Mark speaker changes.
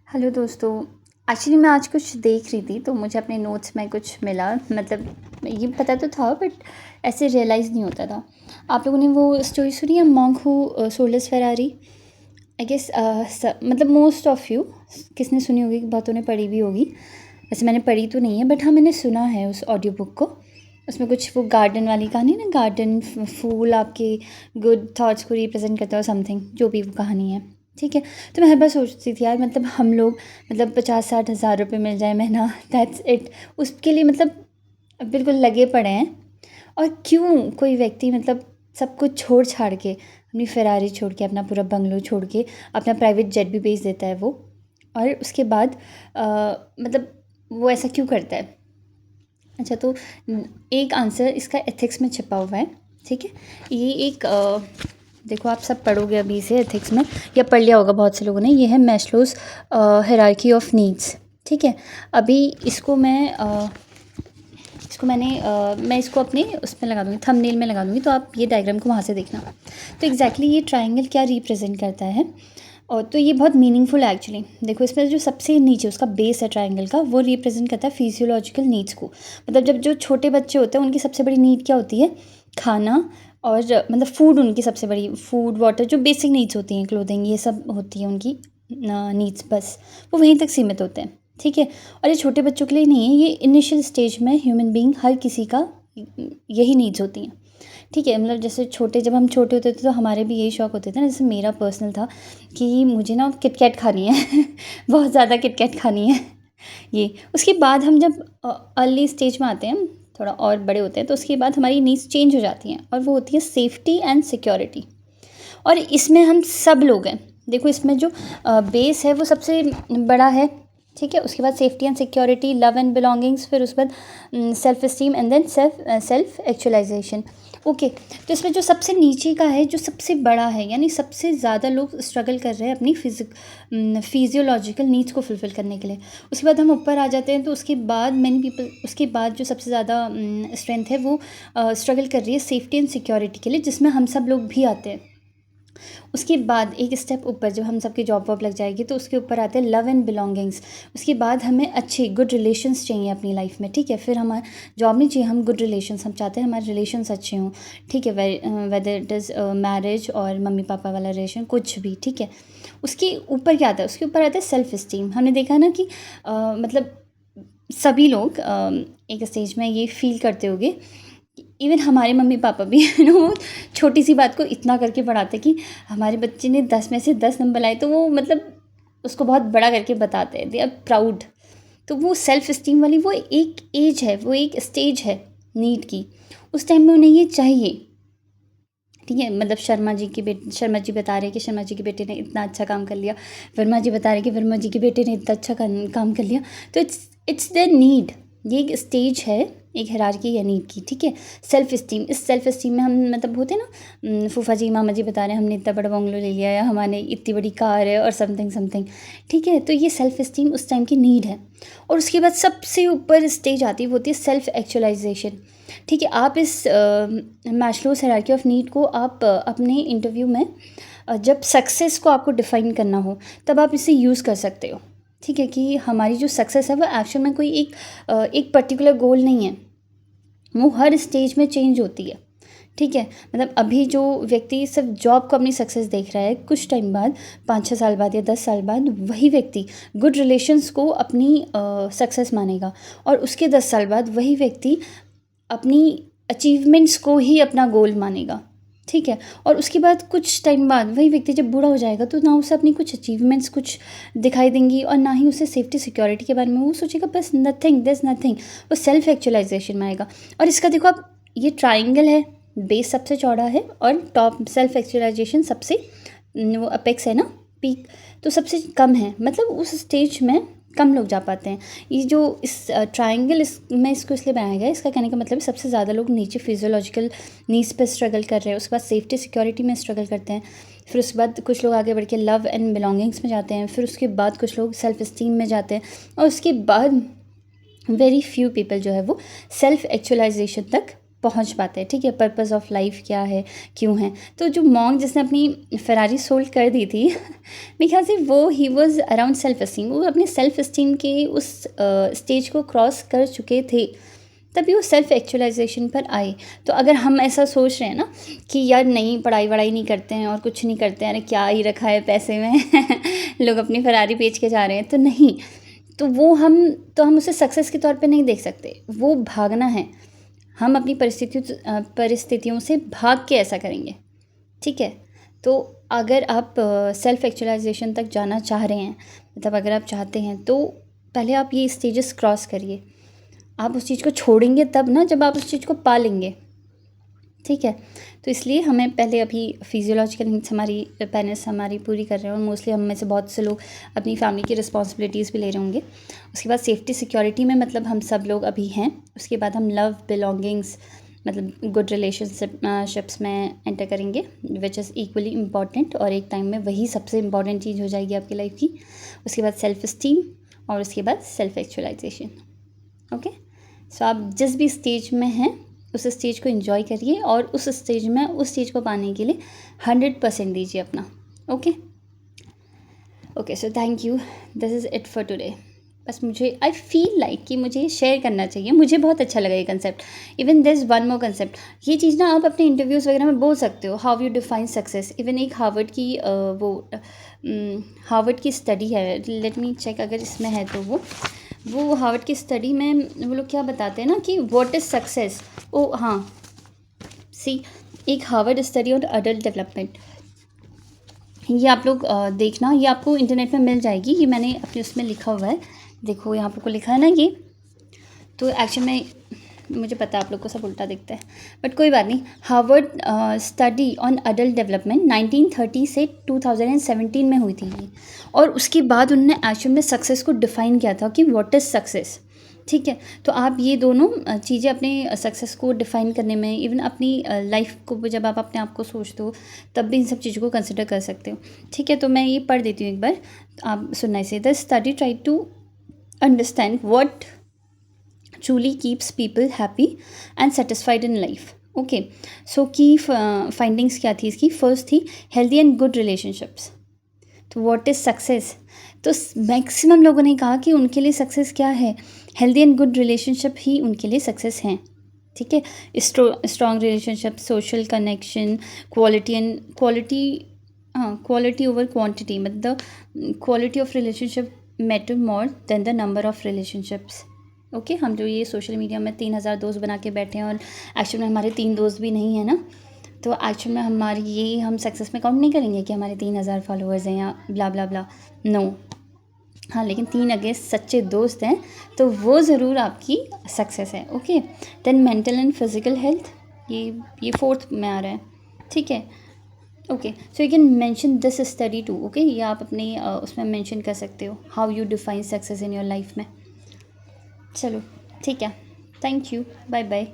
Speaker 1: Hello दोस्तों। Actually मैं आज कुछ देख रही थी तो मुझे अपने नोट्स में कुछ मिला। मतलब ये पता तो था बट ऐसे रियलाइज़ नहीं होता था। आप लोगों ने वो स्टोरी सुनी है, monk who sold his Ferrari? I guess मतलब मोस्ट ऑफ़ यू किसने सुनी होगी, बहुतों ने पढ़ी भी होगी। वैसे मैंने पढ़ी तो नहीं है बट हाँ, मैंने सुना है उस ऑडियो बुक को। उसमें कुछ वो गार्डन वाली कहानी ना, गार्डन फूल आपके गुड थॉट्स को रिप्रेजेंट करता है, समथिंग जो भी वो कहानी है। ठीक है। तो मैं हर बार सोचती थी यार, मतलब हम लोग मतलब 50-60 हज़ार रुपये मिल जाए महीना, दैट्स इट, उसके लिए मतलब बिल्कुल लगे पड़े हैं। और क्यों कोई व्यक्ति मतलब सब कुछ छोड़ छाड़ के, अपनी फ़ेरारी छोड़ के, अपना पूरा बंगलो छोड़ के, अपना प्राइवेट जेट भी बेच देता है वो, और उसके बाद मतलब वो ऐसा क्यों करता है? अच्छा, तो एक आंसर इसका एथिक्स में छिपा हुआ है। ठीक है। ये एक देखो, आप सब पढ़ोगे अभी से एथिक्स में, या पढ़ लिया होगा बहुत से लोगों ने। ये है मैस्लोज़ हायरार्की ऑफ नीड्स। ठीक है। अभी इसको मैं इसको अपने उसमें लगा दूँगी, थंबनेल में लगा दूँगी, तो आप ये डायग्राम को वहाँ से देखना। तो एग्जैक्टली ये ट्रायंगल क्या रिप्रेजेंट करता है, और तो ये बहुत मीनिंगफुल है एक्चुअली। देखो, इसमें जो सबसे नीचे उसका बेस है ट्रायंगल का, वो रिप्रेजेंट करता है फिजियोलॉजिकल नीड्स को। मतलब जब जो छोटे बच्चे होते हैं उनकी सबसे बड़ी नीड क्या होती है? खाना। और मतलब फूड, उनकी सबसे बड़ी फूड, वाटर, जो बेसिक नीड्स होती हैं, क्लोथिंग, ये सब होती है उनकी नीड्स। बस वो वहीं तक सीमित होते हैं। ठीक है। और ये छोटे बच्चों के लिए नहीं है, ये इनिशियल स्टेज में ह्यूमन बीइंग हर किसी का यही नीड्स होती हैं। ठीक है। मतलब जैसे जब हम छोटे होते थे तो हमारे भी यही शौक होते थे ना। जैसे मेरा पर्सनल था कि मुझे ना किटकैट खानी है बहुत ज़्यादा किटकैट खानी है। ये उसके बाद हम जब अर्ली स्टेज में आते हैं, थोड़ा और बड़े होते हैं, तो उसके बाद हमारी नीड्स चेंज हो जाती हैं, और वो होती है सेफ्टी एंड सिक्योरिटी। और इसमें हम सब लोग हैं। देखो, इसमें जो बेस है वो सबसे बड़ा है। ठीक है। उसके बाद safety and security, love and belongings, फिर उसके बाद self esteem, and then self actualisation. Okay. तो इसमें जो सबसे नीचे का है, जो सबसे बड़ा है, यानी सबसे ज़्यादा लोग स्ट्रगल कर रहे हैं अपनी फिजियोलॉजिकल नीड्स को फुलफ़िल करने के लिए। उसके बाद हम ऊपर आ जाते हैं, तो उसके बाद मैनी पीपल, उसके बाद जो सबसे ज़्यादा स्ट्रेंथ है वो स्ट्रगल कर रही है सेफ्टी एंड सिक्योरिटी के लिए, जिसमें हम सब लोग भी आते हैं। उसके बाद एक स्टेप ऊपर, जब हम सबकी जॉब वॉब लग जाएगी, तो उसके ऊपर आते हैं लव एंड बिलोंगिंग्स। उसके बाद हमें अच्छे गुड रिलेशंस चाहिए अपनी लाइफ में। ठीक है। फिर हमारा जॉब नहीं चाहिए, हम गुड रिलेशंस, हम चाहते हैं हमारे रिलेशंस अच्छे हों। ठीक है। वेदर इट इज़ मैरिज और मम्मी पापा वाला रिलेशन, कुछ भी। ठीक है। उसके ऊपर क्या आता है? उसके ऊपर आता है सेल्फ इस्टीम। हमने देखा ना कि मतलब सभी लोग एक स्टेज में ये फील करते होंगे, इवन हमारे मम्मी पापा भी वो छोटी सी बात को इतना करके पढ़ाते कि हमारे बच्चे ने 10 में से 10 नंबर लाए, तो वो मतलब उसको बहुत बड़ा करके बताते हैं, दे आर प्राउड। तो वो सेल्फ इस्टीम वाली वो एक एज है, वो एक स्टेज है नीड की। उस टाइम में उन्हें ये चाहिए। ठीक है। मतलब शर्मा जी बता रहे हैं कि शर्मा जी के बेटे ने इतना अच्छा काम कर लिया, वर्मा जी बता रहे हैं कि वर्मा जी के बेटे ने इतना अच्छा काम कर लिया। तो इट्स देयर नीड। ये एक स्टेज है, एक हायरार्की या नीड की। ठीक है। सेल्फ इस्टीम, इस सेल्फ इस्टीम में हम मतलब होते हैं ना, फूफा जी मामा जी बता रहे हैं हमने इतना बड़ा बंगलो ले लिया, या हमारे इतनी बड़ी कार है, और समथिंग समथिंग। ठीक है। तो ये सेल्फ इस्टीम उस टाइम की नीड है। और उसके बाद सबसे ऊपर स्टेज आती है, वो होती है सेल्फ एक्चुअलाइजेशन। ठीक है। आप इस मैस्लोज़ हायरार्की ऑफ नीड को आप अपने इंटरव्यू में जब सक्सेस को आपको डिफ़ाइन करना हो, तब आप इसे यूज़ कर सकते हो। ठीक है। कि हमारी जो सक्सेस है वो एक्चुअल में कोई एक पर्टिकुलर गोल नहीं है, वो हर स्टेज में चेंज होती है। ठीक है। मतलब अभी जो व्यक्ति सिर्फ जॉब को अपनी सक्सेस देख रहा है, कुछ टाइम बाद, 5-6 साल बाद या 10 साल बाद, वही व्यक्ति गुड रिलेशंस को अपनी सक्सेस मानेगा, और उसके 10 साल बाद वही व्यक्ति अपनी अचीवमेंट्स को ही अपना गोल मानेगा। ठीक है। और उसके बाद कुछ टाइम बाद वही व्यक्ति जब बूढ़ा हो जाएगा, तो ना उसे अपनी कुछ अचीवमेंट्स कुछ दिखाई देंगी, और ना ही उसे सेफ्टी सिक्योरिटी के बारे में वो सोचेगा, बस नथिंग, दिस नथिंग। वो सेल्फ एक्चुअलाइजेशन में आएगा। और इसका देखो आप, ये ट्राइंगल है, बेस सबसे चौड़ा है, और टॉप सेल्फ एक्चुअलाइजेशन सबसे वो अपेक्स है ना, पीक, तो सबसे कम है। मतलब उस स्टेज में कम लोग जा पाते हैं। ये जो इस ट्रायंगल में इसको इसलिए बनाया गया है, इसका कहने का मतलब है सबसे ज़्यादा लोग नीचे फिजियोलॉजिकल नीड्स पे स्ट्रगल कर रहे हैं, उसके बाद सेफ्टी सिक्योरिटी में स्ट्रगल करते हैं, फिर उसके बाद कुछ लोग आगे बढ़ के लव एंड बिलोंगिंग्स में जाते हैं, फिर उसके बाद कुछ लोग सेल्फ इस्टीम में जाते हैं, और उसके बाद वेरी फ्यू पीपल जो है वो सेल्फ एक्चुअलाइजेशन तक पहुंच पाते हैं, ठीक है। पर्पस ऑफ लाइफ क्या है, क्यों है। तो जो मॉन्क जिसने अपनी फेरारी सोल्ड कर दी थी मेरे ख्याल से वो he was around self esteem, वो अपने सेल्फ एस्टीम के उस स्टेज को क्रॉस कर चुके थे, तभी वो सेल्फ एक्चुअलाइजेशन पर आए। तो अगर हम ऐसा सोच रहे हैं ना कि यार नहीं, पढ़ाई वढ़ाई नहीं करते हैं और कुछ नहीं करते हैं, अरे क्या ही रखा है पैसे में लोग अपनी फरारी बेच के जा रहे हैं, तो नहीं, तो वो हम उसे सक्सेस के तौर पे नहीं देख सकते। वो भागना है, हम अपनी परिस्थितियों से भाग के ऐसा करेंगे, ठीक है। तो अगर आप सेल्फ एक्चुअलाइजेशन तक जाना चाह रहे हैं, मतलब अगर आप चाहते हैं, तो पहले आप ये स्टेजेस क्रॉस करिए। आप उस चीज़ को छोड़ेंगे तब ना, जब आप उस चीज़ को पा लेंगे, ठीक है। तो इसलिए हमें पहले अभी फिजियोलॉजिकल नीड्स हमारी पेरेंट्स हमारी पूरी कर रहे हैं, और मोस्टली हम में से बहुत से लोग अपनी फैमिली की रिस्पॉन्सिबिलिटीज़ भी ले रहे होंगे। उसके बाद सेफ्टी सिक्योरिटी में मतलब हम सब लोग अभी हैं। उसके बाद हम लव बिलोंगिंग्स मतलब गुड रिलेशनशिप्स में एंटर करेंगे, विच इज़ इक्वली इम्पॉर्टेंट, और एक टाइम में वही सबसे इम्पॉर्टेंट चीज़ हो जाएगी आपकी लाइफ की। उसके बाद सेल्फ इस्टीम, और उसके बाद सेल्फ एक्चुअलाइजेशन। ओके, सो आप जिस भी स्टेज में हैं उस स्टेज को एंजॉय करिए, और उस स्टेज में उस चीज़ को पाने के लिए 100% दीजिए अपना। Okay okay, so thank you, this is it for today. बस मुझे आई फील लाइक कि मुझे शेयर करना चाहिए, मुझे बहुत अच्छा लगा ये concept. Even this one more concept, ये चीज़ ना आप अपने इंटरव्यूज़ वगैरह में बोल सकते हो, how you define success. Even एक हार्वर्ड की हार्वर्ड की स्टडी है, लेट मी चेक अगर इसमें है तो वो हार्वर्ड की स्टडी में वो लोग क्या बताते हैं ना कि व्हाट इज़ सक्सेस। ओ हाँ, सी, एक Harvard study on adult development, ये आप लोग देखना, ये आपको इंटरनेट में मिल जाएगी, ये मैंने अपने उसमें लिखा हुआ है, देखो यहाँ पर को लिखा है ना ये। तो एक्चुअली में मुझे पता है आप लोग को सब उल्टा दिखता है, बट कोई बात नहीं। Harvard study on adult development 1930 से 2017 में हुई थी ये, और उसके बाद उन्होंने एक्चुअल में सक्सेस को डिफ़ाइन किया था कि व्हाट इज़ सक्सेस, ठीक है। तो आप ये दोनों चीज़ें अपने सक्सेस को डिफ़ाइन करने में, इवन अपनी लाइफ को जब आप अपने आप को सोचते हो तब भी इन सब चीज़ों को कंसिडर कर सकते हो, ठीक है। तो मैं ये पढ़ देती हूँ एक बार, आप सुनना इसे। The study try to understand what truly keeps people happy and satisfied in life. Okay, so key findings क्या थी इसकी। फर्स्ट थी हेल्दी एंड गुड रिलेशनशिप्स। तो व्हाट इज़ सक्सेस, तो मैक्सिमम लोगों ने कहा कि उनके लिए सक्सेस क्या है, हेल्दी एंड गुड रिलेशनशिप ही उनके लिए सक्सेस हैं, ठीक है। Strong relationship, social connection, quality over quantity, मतलब quality of relationship matter more than the number of relationships. Okay, हम जो ये सोशल मीडिया में 3000 दोस्त बना के बैठे हैं, और एक्चुअल में हमारे 3 दोस्त भी नहीं है ना, तो एक्चुअल में हमारी ये हम सक्सेस में काउंट नहीं करेंगे कि हमारे 3000 फॉलोअर्स हैं या ब्ला ब्ला ब्ला, नो। हाँ, लेकिन 3 अगर सच्चे दोस्त हैं तो वो ज़रूर आपकी सक्सेस है। Okay, then mental and physical health, ये 4th में आ रहा है, ठीक है। Okay, so you can mention this study too. Okay, ये आप अपने उसमें मेंशन कर सकते हो, how you define success in your life में। चलो ठीक है, थैंक यू, बाय बाय।